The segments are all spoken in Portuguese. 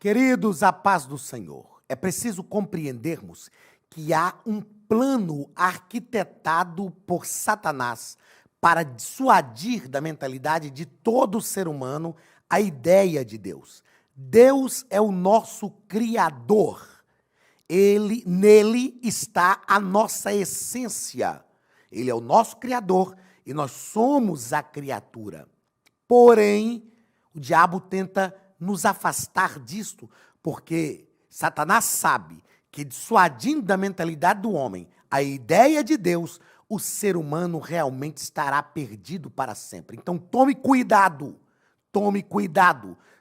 Queridos, a paz do Senhor. É preciso compreendermos que há um plano arquitetado por Satanás para dissuadir da mentalidade de todo ser humano a ideia de Deus. Deus é o nosso Criador. Nele está a nossa essência. Ele é o nosso Criador e nós somos a criatura. Porém, o diabo tenta nos afastar disto, porque Satanás sabe que, dissuadindo da mentalidade do homem a ideia de Deus, o ser humano realmente estará perdido para sempre. Então tome cuidado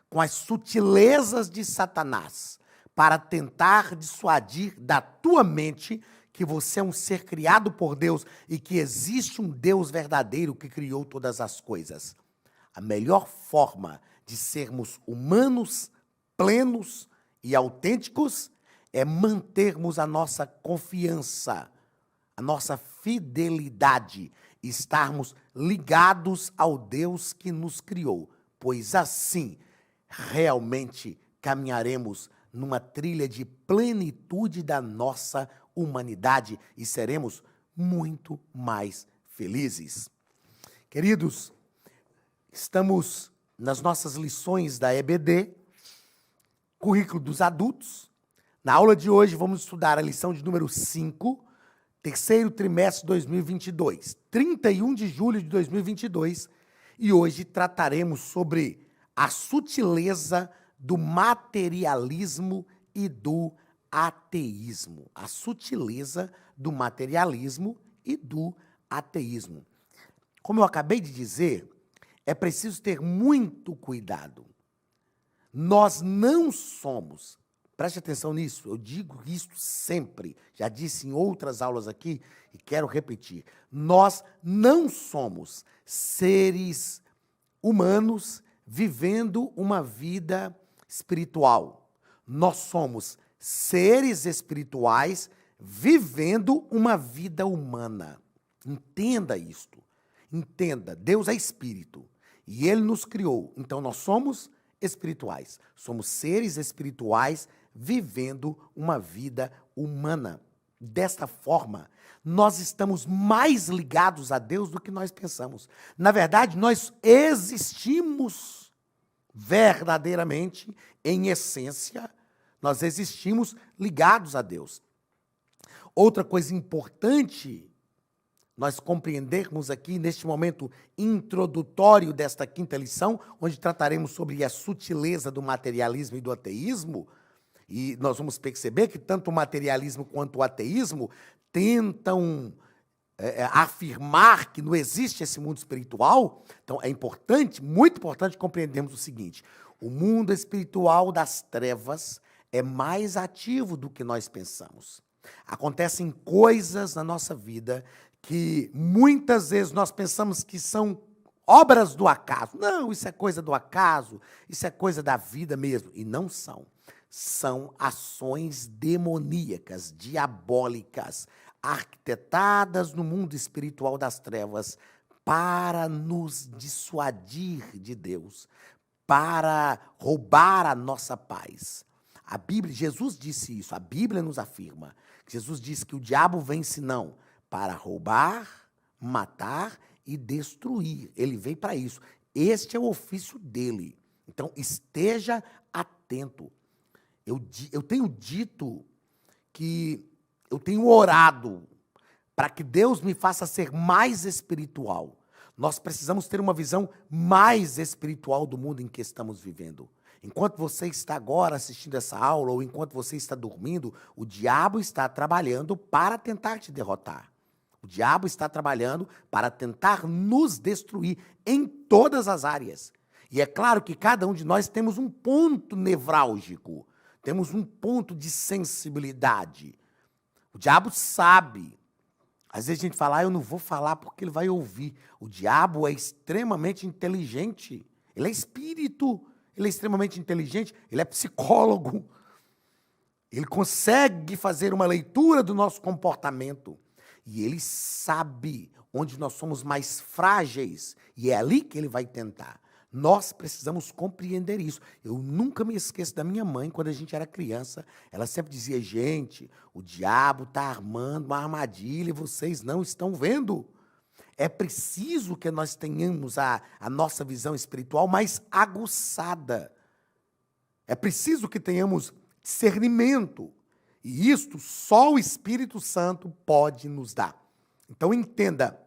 com as sutilezas de Satanás para tentar dissuadir da tua mente que você é um ser criado por Deus e que existe um Deus verdadeiro que criou todas as coisas. A melhor forma de sermos humanos, plenos e autênticos é mantermos a nossa confiança, a nossa fidelidade, e estarmos ligados ao Deus que nos criou, pois assim realmente caminharemos numa trilha de plenitude da nossa humanidade e seremos muito mais felizes. Queridos, estamos nas nossas lições da EBD, Currículo dos Adultos. Na aula de hoje vamos estudar a lição de número 5, terceiro trimestre de 2022, 31 de julho de 2022, e hoje trataremos sobre a sutileza do materialismo e do ateísmo. A sutileza do materialismo e do ateísmo. Como eu acabei de dizer, é preciso ter muito cuidado. Nós não somos, preste atenção nisso, eu digo isso sempre, já disse em outras aulas aqui e quero repetir. Nós não somos seres humanos vivendo uma vida espiritual. Nós somos seres espirituais vivendo uma vida humana. Entenda isto. Entenda, Deus é espírito e Ele nos criou, então nós somos espirituais. Somos seres espirituais vivendo uma vida humana. Desta forma, nós estamos mais ligados a Deus do que nós pensamos. Na verdade, nós existimos verdadeiramente, em essência, nós existimos ligados a Deus. Outra coisa importante nós compreendermos aqui, neste momento introdutório desta quinta lição, onde trataremos sobre a sutileza do materialismo e do ateísmo, e nós vamos perceber que tanto o materialismo quanto o ateísmo tentam afirmar que não existe esse mundo espiritual. Então é importante, muito importante, compreendermos o seguinte: o mundo espiritual das trevas é mais ativo do que nós pensamos. Acontecem coisas na nossa vida que muitas vezes nós pensamos que são obras do acaso. Não, isso é coisa do acaso, isso é coisa da vida mesmo. E não são. São ações demoníacas, diabólicas, arquitetadas no mundo espiritual das trevas para nos dissuadir de Deus, para roubar a nossa paz. A Bíblia, Jesus disse isso, a Bíblia nos afirma. Jesus disse que o diabo vem senão para roubar, matar e destruir. Ele veio para isso. Este é o ofício dele. Então, esteja atento. Eu tenho dito que eu tenho orado para que Deus me faça ser mais espiritual. Nós precisamos ter uma visão mais espiritual do mundo em que estamos vivendo. Enquanto você está agora assistindo essa aula ou enquanto você está dormindo, o diabo está trabalhando para tentar te derrotar. O diabo está trabalhando para tentar nos destruir em todas as áreas. E é claro que cada um de nós temos um ponto nevrálgico, temos um ponto de sensibilidade. O diabo sabe. Às vezes a gente fala, eu não vou falar porque ele vai ouvir. O diabo é extremamente inteligente. Ele é espírito, ele é extremamente inteligente, ele é psicólogo. Ele consegue fazer uma leitura do nosso comportamento. E ele sabe onde nós somos mais frágeis. E é ali que ele vai tentar. Nós precisamos compreender isso. Eu nunca me esqueço da minha mãe, quando a gente era criança. Ela sempre dizia, gente, o diabo está armando uma armadilha e vocês não estão vendo. É preciso que nós tenhamos a nossa visão espiritual mais aguçada. É preciso que tenhamos discernimento. E isto só o Espírito Santo pode nos dar. Então entenda,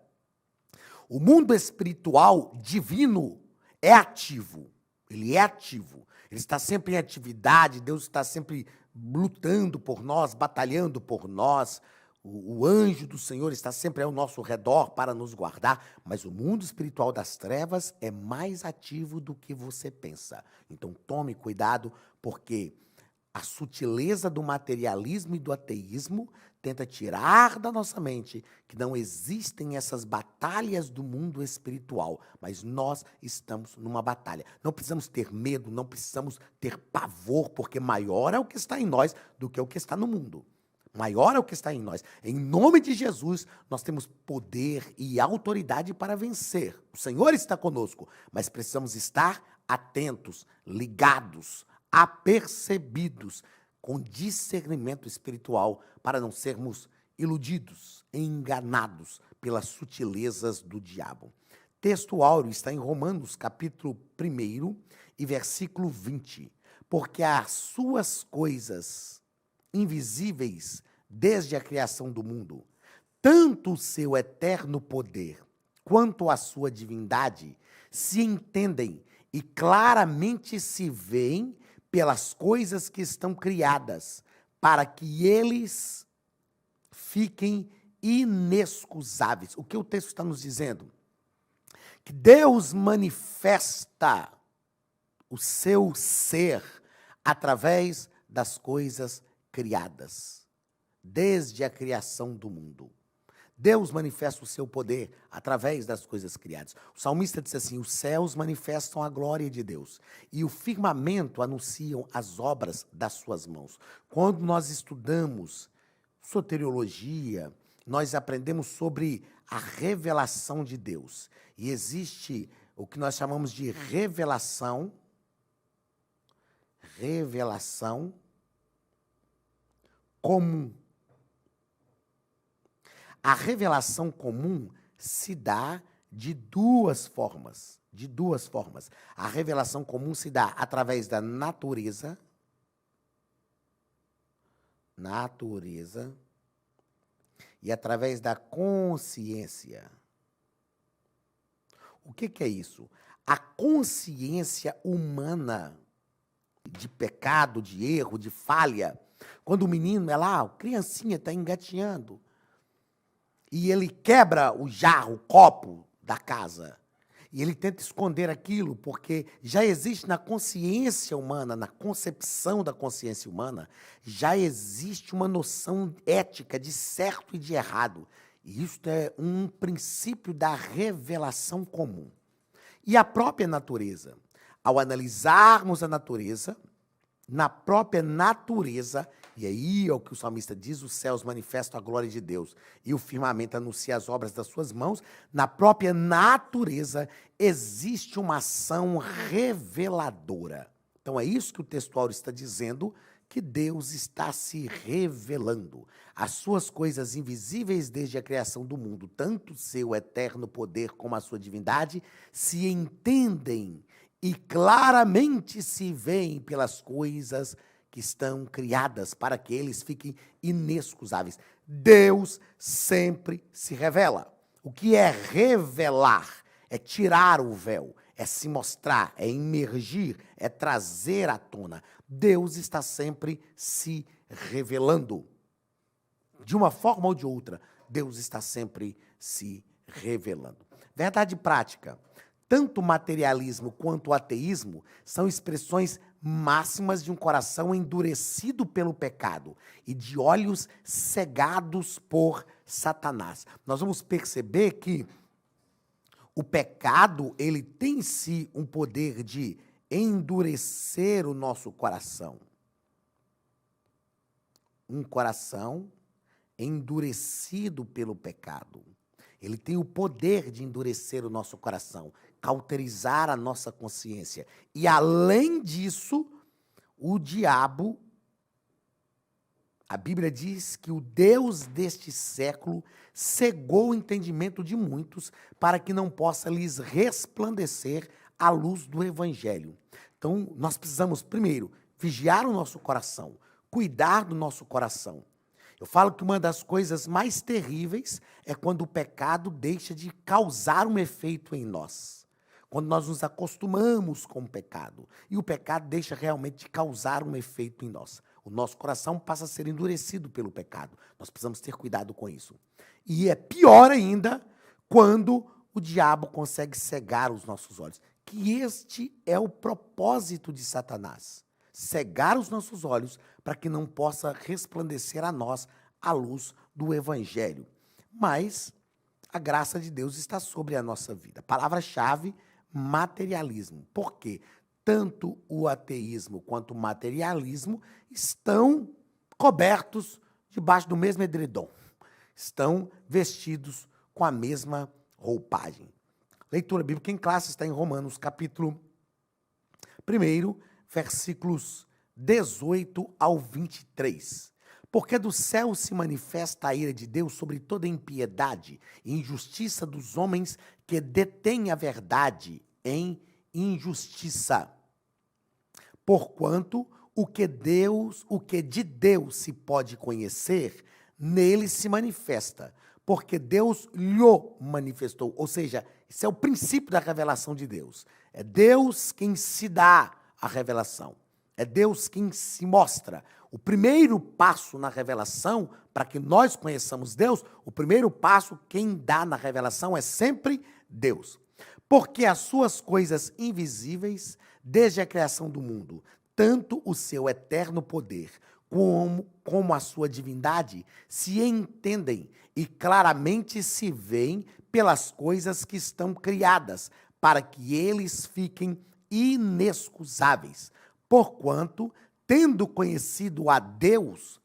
o mundo espiritual divino é ativo. Ele é ativo. Ele está sempre em atividade, Deus está sempre lutando por nós, batalhando por nós. O anjo do Senhor está sempre ao nosso redor para nos guardar, mas o mundo espiritual das trevas é mais ativo do que você pensa. Então tome cuidado, porque a sutileza do materialismo e do ateísmo tenta tirar da nossa mente que não existem essas batalhas do mundo espiritual, mas nós estamos numa batalha. Não precisamos ter medo, não precisamos ter pavor, porque maior é o que está em nós do que o que está no mundo. Maior é o que está em nós. Em nome de Jesus, nós temos poder e autoridade para vencer. O Senhor está conosco, mas precisamos estar atentos, ligados, apercebidos, com discernimento espiritual, para não sermos iludidos, enganados pelas sutilezas do diabo. Texto áureo está em Romanos, capítulo 1 e versículo 20. Porque as suas coisas invisíveis desde a criação do mundo, tanto o seu eterno poder quanto a sua divindade se entendem e claramente se veem pelas coisas que estão criadas, para que eles fiquem inexcusáveis. O que o texto está nos dizendo? Que Deus manifesta o seu ser através das coisas criadas, desde a criação do mundo. Deus manifesta o seu poder através das coisas criadas. O salmista disse assim, os céus manifestam a glória de Deus e o firmamento anunciam as obras das suas mãos. Quando nós estudamos soteriologia, nós aprendemos sobre a revelação de Deus. E existe o que nós chamamos de revelação comum. A revelação comum se dá de duas formas. A revelação comum se dá através da natureza e através da consciência. O que é isso? A consciência humana de pecado, de erro, de falha. Quando o menino é lá, a criancinha está engatinhando, e ele quebra o jarro, o copo da casa. E ele tenta esconder aquilo, porque já existe na consciência humana, na concepção da consciência humana, já existe uma noção ética de certo e de errado. E isso é um princípio da revelação comum. E a própria natureza. Ao analisarmos a natureza, na própria natureza, e aí é o que o salmista diz, os céus manifestam a glória de Deus e o firmamento anuncia as obras das suas mãos, na própria natureza existe uma ação reveladora. Então é isso que o texto áureo está dizendo, que Deus está se revelando. As suas coisas invisíveis desde a criação do mundo, tanto o seu eterno poder como a sua divindade, se entendem e claramente se veem pelas coisas que estão criadas, para que eles fiquem inexcusáveis. Deus sempre se revela. O que é revelar? É tirar o véu, é se mostrar, é imergir, é trazer à tona. Deus está sempre se revelando. De uma forma ou de outra, Deus está sempre se revelando. Verdade prática. Tanto o materialismo quanto o ateísmo são expressões máximas de um coração endurecido pelo pecado e de olhos cegados por Satanás. Nós vamos perceber que o pecado, ele tem em si um poder de endurecer o nosso coração. Um coração endurecido pelo pecado. Ele tem o poder de endurecer o nosso coração, cauterizar a nossa consciência. E, além disso, o diabo, a Bíblia diz que o Deus deste século cegou o entendimento de muitos para que não possa lhes resplandecer a luz do Evangelho. Então, nós precisamos, primeiro, vigiar o nosso coração, cuidar do nosso coração. Eu falo que uma das coisas mais terríveis é quando o pecado deixa de causar um efeito em nós. Quando nós nos acostumamos com o pecado e o pecado deixa realmente de causar um efeito em nós. O nosso coração passa a ser endurecido pelo pecado. Nós precisamos ter cuidado com isso. E é pior ainda quando o diabo consegue cegar os nossos olhos. Que este é o propósito de Satanás. Cegar os nossos olhos para que não possa resplandecer a nós a luz do Evangelho. Mas a graça de Deus está sobre a nossa vida. Palavra-chave, materialismo. Por quê? Tanto o ateísmo quanto o materialismo estão cobertos debaixo do mesmo edredom. Estão vestidos com a mesma roupagem. Leitura bíblica em classe está em Romanos, capítulo 1, versículos 18 ao 23. Porque do céu se manifesta a ira de Deus sobre toda impiedade e injustiça dos homens que detêm a verdade em injustiça. Porquanto o que de Deus se pode conhecer, nele se manifesta, porque Deus lhe manifestou. Ou seja, esse é o princípio da revelação de Deus. É Deus quem se dá a revelação. É Deus quem se mostra. O primeiro passo na revelação, para que nós conheçamos Deus, o primeiro passo, quem dá na revelação é sempre Deus. Porque as suas coisas invisíveis, desde a criação do mundo, tanto o seu eterno poder como a sua divindade, se entendem e claramente se veem pelas coisas que estão criadas, para que eles fiquem inexcusáveis. Porquanto, tendo conhecido a Deus,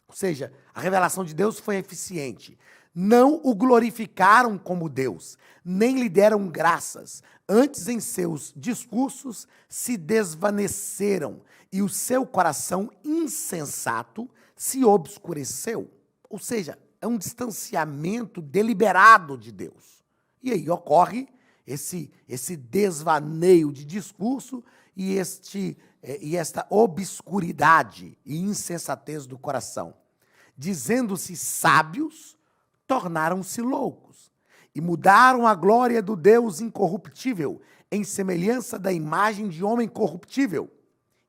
ou seja, a revelação de Deus foi eficiente, não o glorificaram como Deus, nem lhe deram graças, antes em seus discursos se desvaneceram e o seu coração insensato se obscureceu. Ou seja, é um distanciamento deliberado de Deus. E aí ocorre esse desvaneio de discurso e esta obscuridade e insensatez do coração. Dizendo-se sábios, tornaram-se loucos e mudaram a glória do Deus incorruptível em semelhança da imagem de homem corruptível,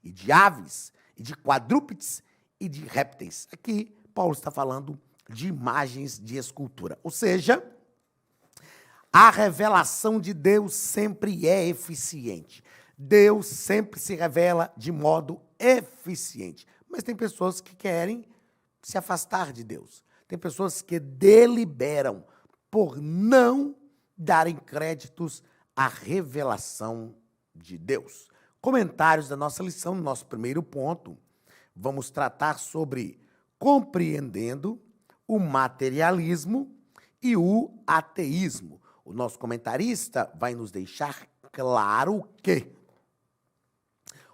e de aves, e de quadrúpedes, e de répteis. Aqui, Paulo está falando de imagens de escultura. Ou seja, a revelação de Deus sempre é eficiente. Deus sempre se revela de modo eficiente. Mas tem pessoas que querem se afastar de Deus. Tem pessoas que deliberam por não darem créditos à revelação de Deus. Comentários da nossa lição, no nosso primeiro ponto, vamos tratar sobre compreendendo o materialismo e o ateísmo. O nosso comentarista vai nos deixar claro que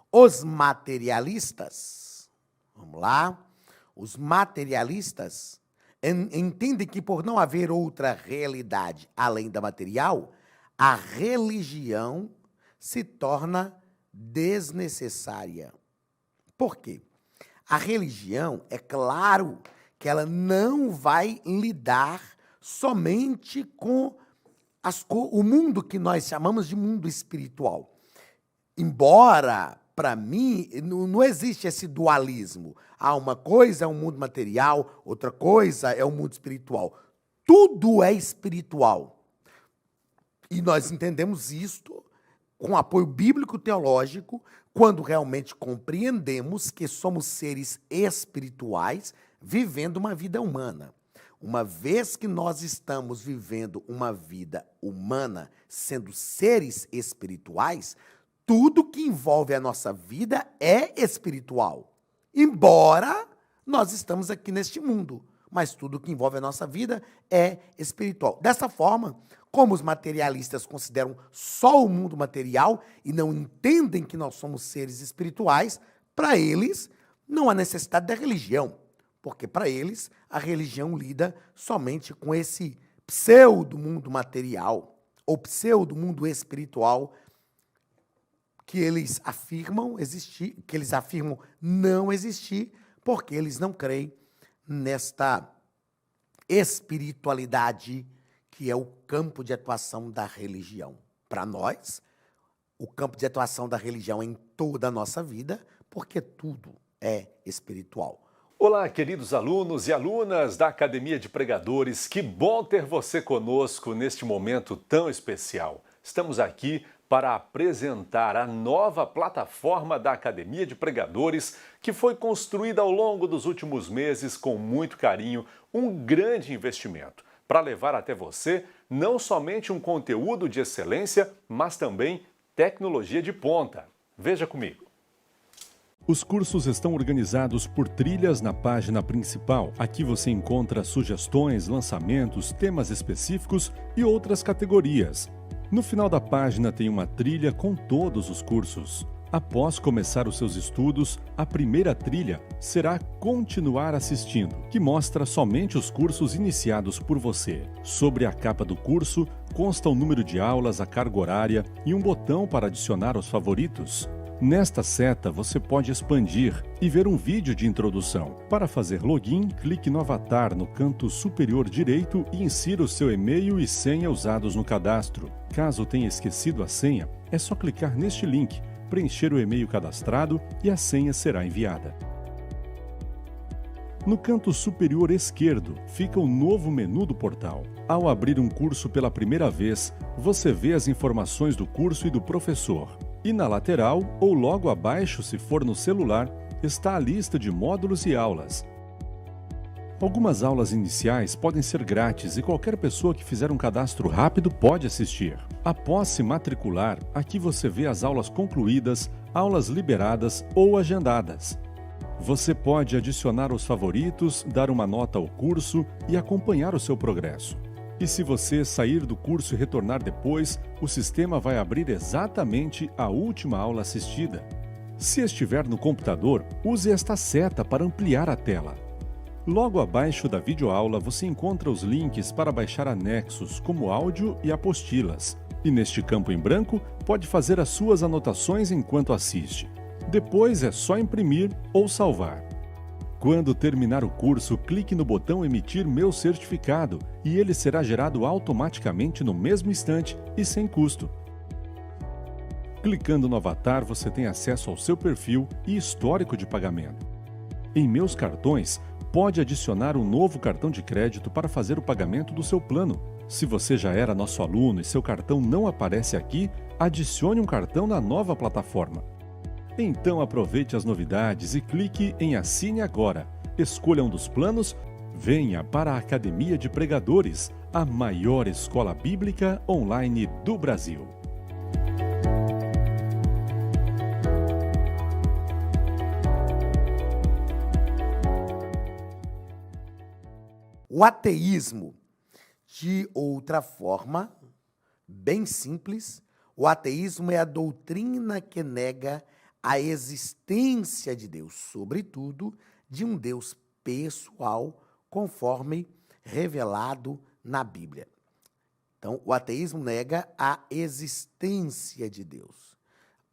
os materialistas, vamos lá, os materialistas entendem que por não haver outra realidade além da material, a religião se torna desnecessária. Por quê? A religião, é claro que ela não vai lidar somente com o mundo que nós chamamos de mundo espiritual. Embora, para mim, não existe esse dualismo. Uma coisa é o mundo material, outra coisa é o mundo espiritual. Tudo é espiritual. E nós entendemos isto com apoio bíblico-teológico, quando realmente compreendemos que somos seres espirituais vivendo uma vida humana. Uma vez que nós estamos vivendo uma vida humana, sendo seres espirituais, tudo que envolve a nossa vida é espiritual. Embora nós estamos aqui neste mundo. mas tudo que envolve a nossa vida é espiritual. Dessa forma, como os materialistas consideram só o mundo material e não entendem que nós somos seres espirituais, para eles não há necessidade da religião, porque para eles a religião lida somente com esse pseudo-mundo material ou pseudo-mundo espiritual que eles afirmam existir, que eles afirmam não existir, porque eles não creem nesta espiritualidade que é o campo de atuação da religião. Para nós, o campo de atuação da religião é em toda a nossa vida, porque tudo é espiritual. Olá, queridos alunos e alunas da Academia de Pregadores, que bom ter você conosco neste momento tão especial. Estamos aqui para apresentar a nova plataforma da Academia de Pregadores, que foi construída ao longo dos últimos meses com muito carinho, um grande investimento, para levar até você não somente um conteúdo de excelência, mas também tecnologia de ponta. Veja comigo. Os cursos estão organizados por trilhas na página principal. Aqui você encontra sugestões, lançamentos, temas específicos e outras categorias. No final da página tem uma trilha com todos os cursos. Após começar os seus estudos, a primeira trilha será Continuar Assistindo, que mostra somente os cursos iniciados por você. Sobre a capa do curso, consta o número de aulas, a carga horária e um botão para adicionar aos favoritos. Nesta seta, você pode expandir e ver um vídeo de introdução. Para fazer login, clique no avatar no canto superior direito e insira o seu e-mail e senha usados no cadastro. Caso tenha esquecido a senha, é só clicar neste link, preencher o e-mail cadastrado e a senha será enviada. No canto superior esquerdo fica o novo menu do portal. Ao abrir um curso pela primeira vez, você vê as informações do curso e do professor. E na lateral, ou logo abaixo se for no celular, está a lista de módulos e aulas. Algumas aulas iniciais podem ser grátis e qualquer pessoa que fizer um cadastro rápido pode assistir. Após se matricular, aqui você vê as aulas concluídas, aulas liberadas ou agendadas. Você pode adicionar os favoritos, dar uma nota ao curso e acompanhar o seu progresso. E se você sair do curso e retornar depois, o sistema vai abrir exatamente a última aula assistida. Se estiver no computador, use esta seta para ampliar a tela. Logo abaixo da videoaula você encontra os links para baixar anexos, como áudio e apostilas. E neste campo em branco, pode fazer as suas anotações enquanto assiste. Depois é só imprimir ou salvar. Quando terminar o curso, clique no botão Emitir meu certificado e ele será gerado automaticamente no mesmo instante e sem custo. Clicando no avatar, você tem acesso ao seu perfil e histórico de pagamento. Em Meus Cartões, pode adicionar um novo cartão de crédito para fazer o pagamento do seu plano. Se você já era nosso aluno e seu cartão não aparece aqui, adicione um cartão na nova plataforma. Então aproveite as novidades e clique em Assine Agora. Escolha um dos planos, venha para a Academia de Pregadores, a maior escola bíblica online do Brasil. O ateísmo, de outra forma, bem simples, o ateísmo é a doutrina que nega a existência de Deus, sobretudo de um Deus pessoal, conforme revelado na Bíblia. Então, o ateísmo nega a existência de Deus.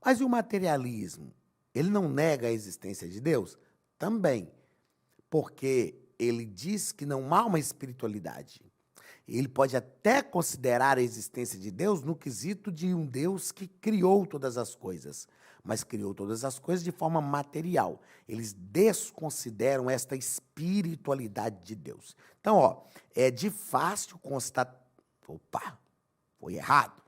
Mas e o materialismo? Ele não nega a existência de Deus? Também, porque ele diz que não há uma espiritualidade. Ele pode até considerar a existência de Deus no quesito de um Deus que criou todas as coisas, mas criou todas as coisas de forma material. Eles desconsideram esta espiritualidade de Deus. Então, é de fácil constatar... Opa, foi errado.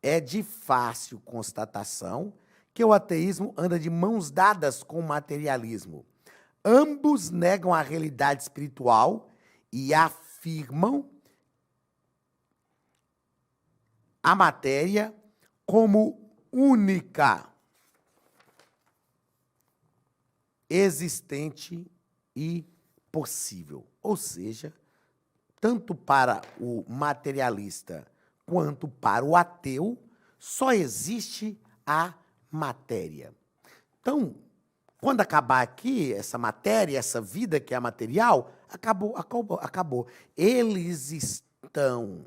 É de fácil constatação que o ateísmo anda de mãos dadas com o materialismo. Ambos negam a realidade espiritual e afirmam a matéria como única, existente e possível. Ou seja, tanto para o materialista quanto para o ateu, só existe a matéria. Então, quando acabar aqui, essa matéria, essa vida que é material, acabou. Eles estão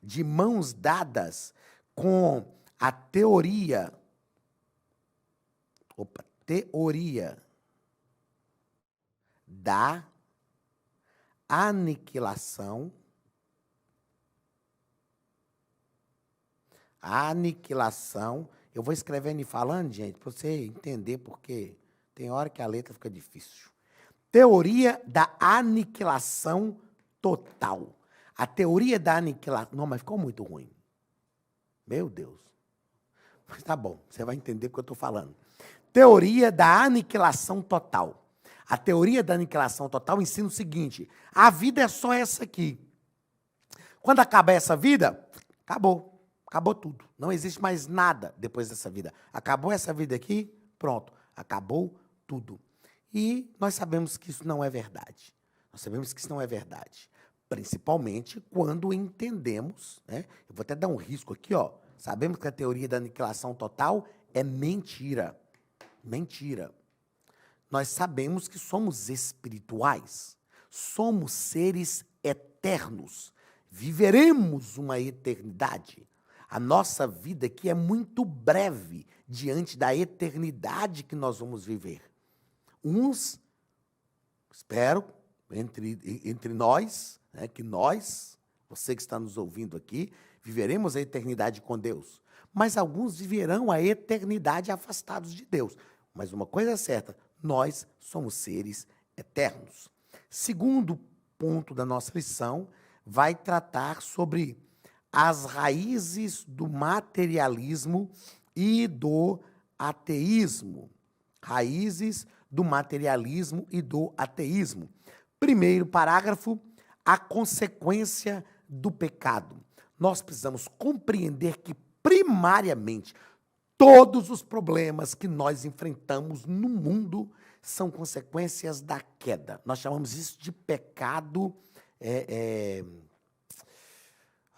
de mãos dadas com a teoria da aniquilação. Eu vou escrevendo e falando, gente, para você entender, porque tem hora que a letra fica difícil. Teoria da aniquilação total. A teoria da aniquilação... Não, mas ficou muito ruim. Meu Deus. Mas tá bom, você vai entender o que eu estou falando. Teoria da aniquilação total. A teoria da aniquilação total ensina o seguinte: a vida é só essa aqui. Quando acaba essa vida, acabou. Acabou tudo. Não existe mais nada depois dessa vida. Acabou essa vida aqui, pronto. Acabou tudo. E nós sabemos que isso não é verdade. Principalmente quando entendemos, né? Eu vou até dar um risco aqui, ó. Sabemos que a teoria da aniquilação total é mentira. Mentira. Nós sabemos que somos espirituais. Somos seres eternos. Viveremos uma eternidade. A nossa vida aqui é muito breve diante da eternidade que nós vamos viver. Uns, espero, entre nós, né, que nós, você que está nos ouvindo aqui, viveremos a eternidade com Deus. Mas alguns viverão a eternidade afastados de Deus. Mas uma coisa é certa, nós somos seres eternos. Segundo ponto da nossa lição, vai tratar sobre as raízes do materialismo e do ateísmo. Raízes do materialismo e do ateísmo. Primeiro parágrafo, a consequência do pecado. Nós precisamos compreender que, primariamente, todos os problemas que nós enfrentamos no mundo são consequências da queda. Nós chamamos isso de pecado...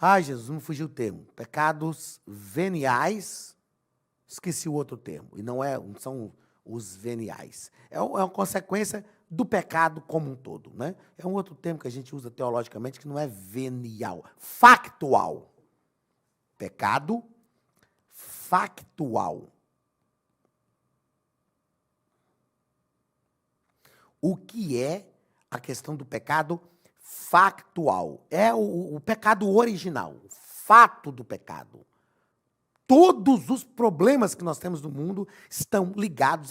Ai, Jesus, não fugiu o termo. Pecados veniais. Esqueci o outro termo. E não são os veniais. É uma consequência do pecado como um todo, né? É um outro termo que a gente usa teologicamente que não é venial. Factual. Pecado factual. O que é a questão do pecado factual? É o pecado original, o fato do pecado. Todos os problemas que nós temos no mundo estão ligados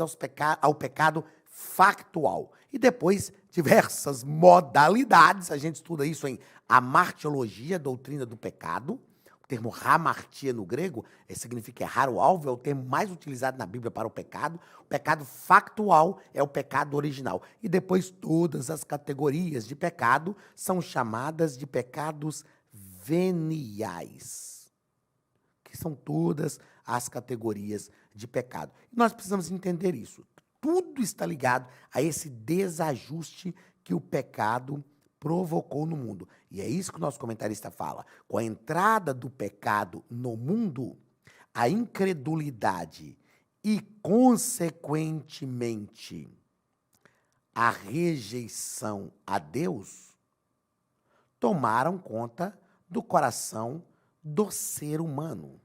ao pecado factual. E depois, diversas modalidades, a gente estuda isso em amartiologia, doutrina do pecado. O termo hamartia no grego significa errar o alvo, é o termo mais utilizado na Bíblia para o pecado. O pecado factual é o pecado original. E depois todas as categorias de pecado são chamadas de pecados veniais, que são todas as categorias de pecado. Nós precisamos entender isso. Tudo está ligado a esse desajuste que o pecado provocou no mundo. E é isso que o nosso comentarista fala. Com a entrada do pecado no mundo, a incredulidade e, consequentemente, a rejeição a Deus tomaram conta do coração do ser humano.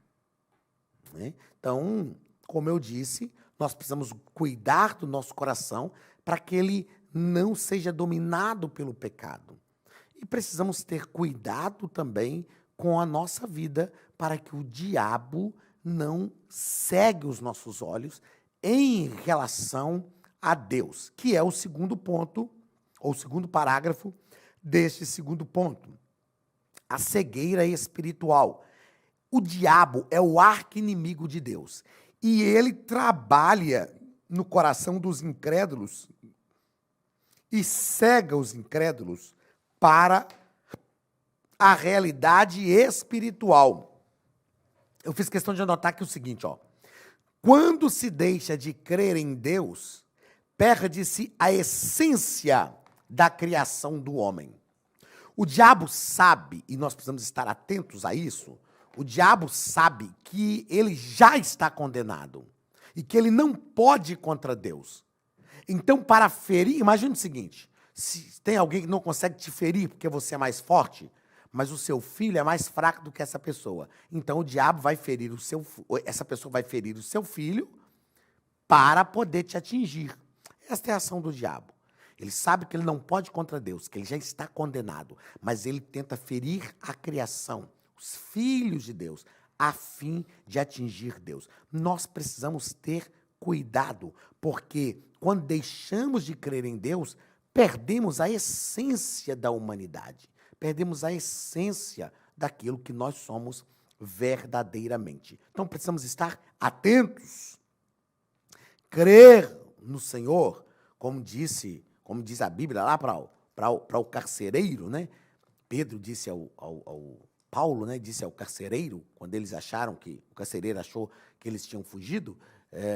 Né? Então, como eu disse, nós precisamos cuidar do nosso coração para que ele não seja dominado pelo pecado. E precisamos ter cuidado também com a nossa vida para que o diabo não cegue os nossos olhos em relação a Deus, que é o segundo ponto, ou o segundo parágrafo deste segundo ponto. A cegueira espiritual. O diabo é o arqui-inimigo de Deus. E ele trabalha no coração dos incrédulos e cega os incrédulos para a realidade espiritual. Eu fiz questão de anotar aqui o seguinte, ó. Quando se deixa de crer em Deus, perde-se a essência da criação do homem. O diabo sabe, e nós precisamos estar atentos a isso, o diabo sabe que ele já está condenado e que ele não pode ir contra Deus. Então, para ferir, imagine o seguinte, se tem alguém que não consegue te ferir porque você é mais forte, mas o seu filho é mais fraco do que essa pessoa. Então, o diabo vai ferir essa pessoa vai ferir o seu filho para poder te atingir. Esta é a ação do diabo. Ele sabe que ele não pode contra Deus, que ele já está condenado, mas ele tenta ferir a criação, os filhos de Deus, a fim de atingir Deus. Nós precisamos ter cuidado, porque quando deixamos de crer em Deus, perdemos a essência da humanidade, perdemos a essência daquilo que nós somos verdadeiramente. Então precisamos estar atentos. Crer no Senhor, como diz a Bíblia lá para o carcereiro, né? Pedro disse ao Paulo, né? Disse ao carcereiro, quando eles acharam que o carcereiro achou que eles tinham fugido,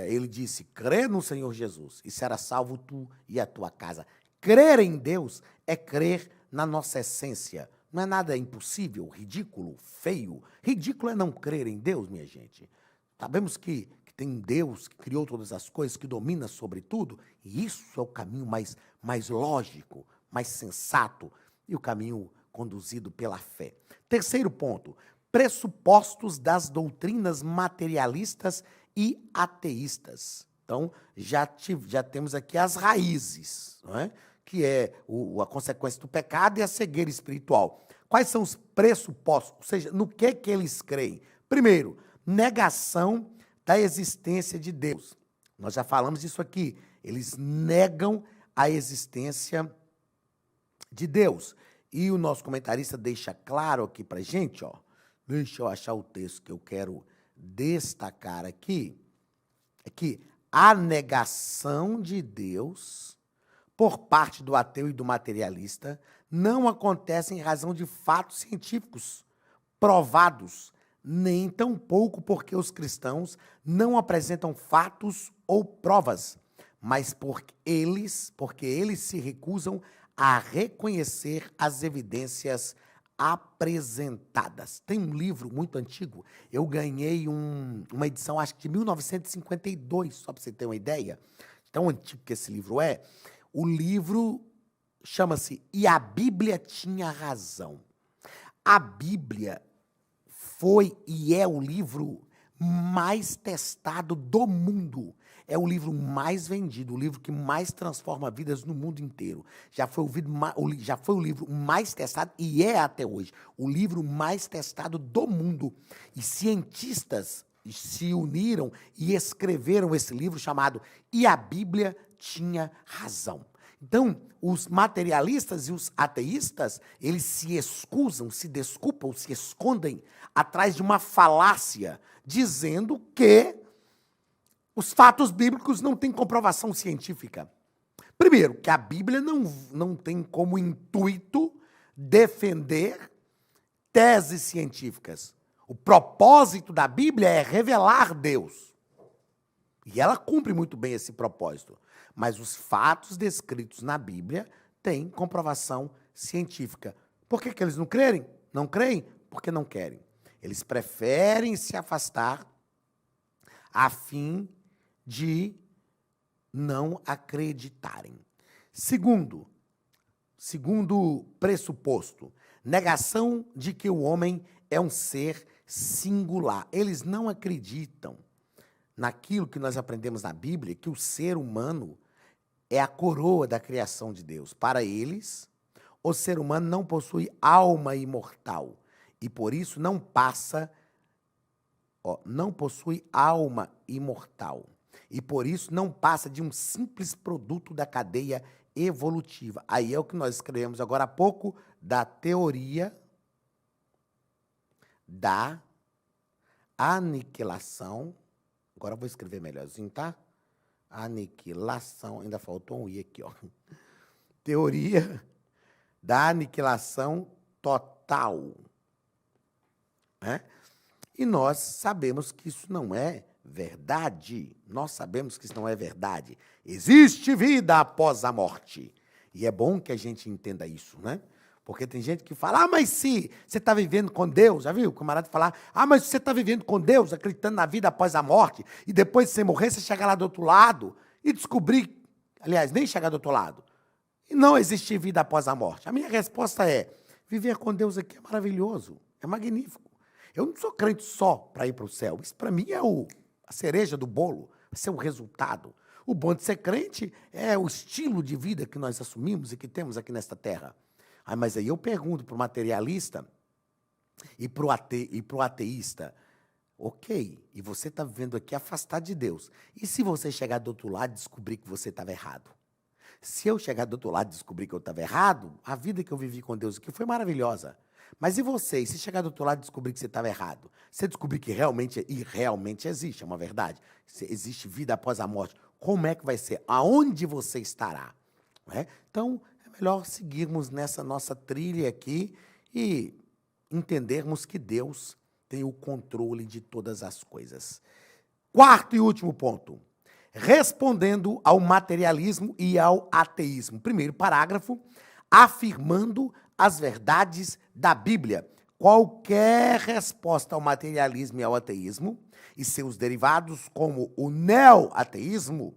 ele disse: crê no Senhor Jesus e será salvo tu e a tua casa. Crer em Deus é crer na nossa essência. Não é nada impossível, ridículo, feio. Ridículo é não crer em Deus, minha gente. Sabemos que tem um Deus que criou todas as coisas, que domina sobre tudo, e isso é o caminho mais lógico, mais sensato, e o caminho conduzido pela fé. Terceiro ponto, pressupostos das doutrinas materialistas e ateístas. Então, já temos aqui as raízes, não é? Que é a consequência do pecado e a cegueira espiritual. Quais são os pressupostos? Ou seja, no que eles creem? Primeiro, negação da existência de Deus. Nós já falamos disso aqui. Eles negam a existência de Deus. E o nosso comentarista deixa claro aqui para a gente, ó. Deixa eu achar o texto que eu quero destacar aqui. É que a negação de Deus por parte do ateu e do materialista não acontece em razão de fatos científicos provados, nem tampouco porque os cristãos não apresentam fatos ou provas, mas porque eles se recusam a reconhecer as evidências apresentadas. Tem um livro muito antigo, eu ganhei uma edição, acho que de 1952, só para você ter uma ideia, tão antigo que esse livro é. O livro chama-se E a Bíblia Tinha Razão. A Bíblia foi e é o livro mais testado do mundo. É o livro mais vendido, o livro que mais transforma vidas no mundo inteiro. Já foi o livro mais testado e é até hoje o livro mais testado do mundo. E cientistas se uniram e escreveram esse livro chamado E a Bíblia Tinha Razão. Então, os materialistas e os ateístas, eles se excusam, se desculpam, se escondem atrás de uma falácia, dizendo que os fatos bíblicos não têm comprovação científica. Primeiro, que a Bíblia não tem como intuito defender teses científicas. O propósito da Bíblia é revelar Deus. E ela cumpre muito bem esse propósito. Mas os fatos descritos na Bíblia têm comprovação científica. Por que eles não creem? Não creem? Porque não querem. Eles preferem se afastar a fim de não acreditarem. Segundo pressuposto, negação de que o homem é um ser singular. Eles não acreditam naquilo que nós aprendemos na Bíblia, que o ser humano é a coroa da criação de Deus. Para eles, o ser humano não possui alma imortal e por isso não possui alma imortal e por isso não passa de um simples produto da cadeia evolutiva. Aí é o que nós escrevemos agora há pouco da teoria da aniquilação. Agora eu vou escrever melhorzinho, tá? Aniquilação, ainda faltou um i aqui, ó. Teoria da aniquilação total. Né? E nós sabemos que isso não é verdade. Nós sabemos que isso não é verdade. Existe vida após a morte. E é bom que a gente entenda isso, né? Porque tem gente que fala, mas se você está vivendo com Deus, já viu o camarada falar, mas se você está vivendo com Deus, acreditando na vida após a morte, e depois de você morrer, você chegar lá do outro lado e descobrir, aliás, nem chegar do outro lado, e não existir vida após a morte. A minha resposta é, viver com Deus aqui é maravilhoso, é magnífico. Eu não sou crente só para ir para o céu, isso para mim é a cereja do bolo, vai ser o resultado. O bom de ser crente é o estilo de vida que nós assumimos e que temos aqui nesta terra. Mas aí eu pergunto para o materialista e para o ateísta, ok, e você está vivendo aqui afastado de Deus. E se você chegar do outro lado e descobrir que você estava errado? Se eu chegar do outro lado e descobrir que eu estava errado, a vida que eu vivi com Deus aqui foi maravilhosa. Mas e você? E se chegar do outro lado e descobrir que você estava errado? Você descobrir que realmente existe, é uma verdade, existe vida após a morte, como é que vai ser? Aonde você estará? Não é? Então, é melhor seguirmos nessa nossa trilha aqui e entendermos que Deus tem o controle de todas as coisas. Quarto e último ponto. Respondendo ao materialismo e ao ateísmo. Primeiro parágrafo, afirmando as verdades da Bíblia. Qualquer resposta ao materialismo e ao ateísmo e seus derivados, como o neo-ateísmo,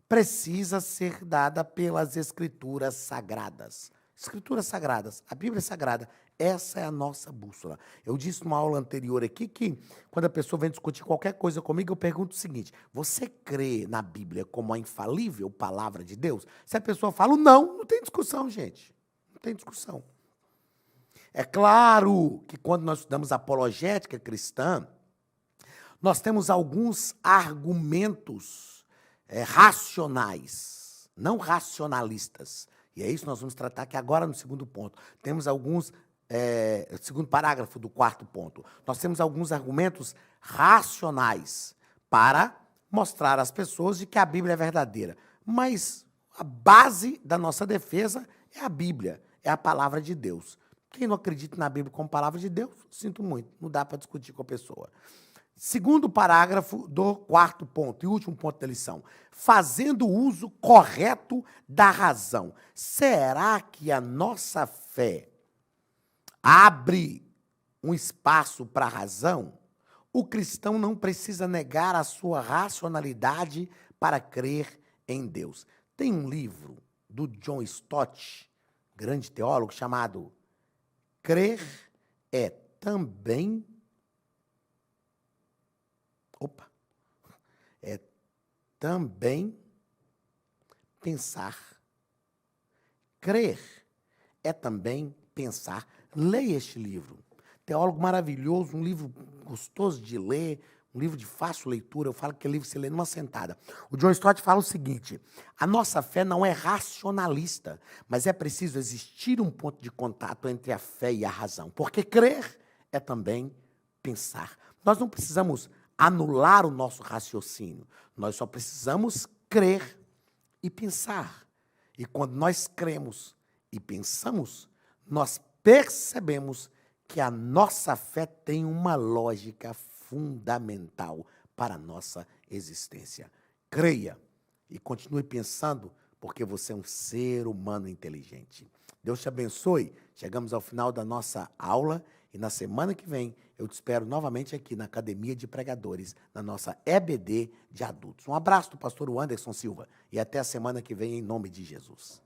precisa ser dada pelas Escrituras Sagradas. Escrituras Sagradas, a Bíblia é sagrada, essa é a nossa bússola. Eu disse numa aula anterior aqui que, quando a pessoa vem discutir qualquer coisa comigo, eu pergunto o seguinte, você crê na Bíblia como a infalível palavra de Deus? Se a pessoa fala não tem discussão, gente. Não tem discussão. É claro que quando nós estudamos apologética cristã, nós temos alguns argumentos racionais, não racionalistas. E é isso que nós vamos tratar aqui agora no segundo ponto. Temos alguns, segundo parágrafo do quarto ponto, nós temos alguns argumentos racionais para mostrar às pessoas de que a Bíblia é verdadeira. Mas a base da nossa defesa é a Bíblia, é a palavra de Deus. Quem não acredita na Bíblia como palavra de Deus, sinto muito, não dá para discutir com a pessoa. Segundo parágrafo do quarto ponto e último ponto da lição. Fazendo uso correto da razão. Será que a nossa fé abre um espaço para a razão? O cristão não precisa negar a sua racionalidade para crer em Deus. Tem um livro do John Stott, grande teólogo, chamado Crer é também... É também pensar. Crer é também pensar. Leia este livro. Teólogo maravilhoso, um livro gostoso de ler, um livro de fácil leitura. Eu falo que é livro que você lê numa sentada. O John Stott fala o seguinte, a nossa fé não é racionalista, mas é preciso existir um ponto de contato entre a fé e a razão, porque crer é também pensar. Nós não precisamos anular o nosso raciocínio. Nós só precisamos crer e pensar. E quando nós cremos e pensamos, nós percebemos que a nossa fé tem uma lógica fundamental para a nossa existência. Creia e continue pensando, porque você é um ser humano inteligente. Deus te abençoe. Chegamos ao final da nossa aula e na semana que vem eu te espero novamente aqui na Academia de Pregadores, na nossa EBD de adultos. Um abraço do pastor Anderson Silva e até a semana que vem em nome de Jesus.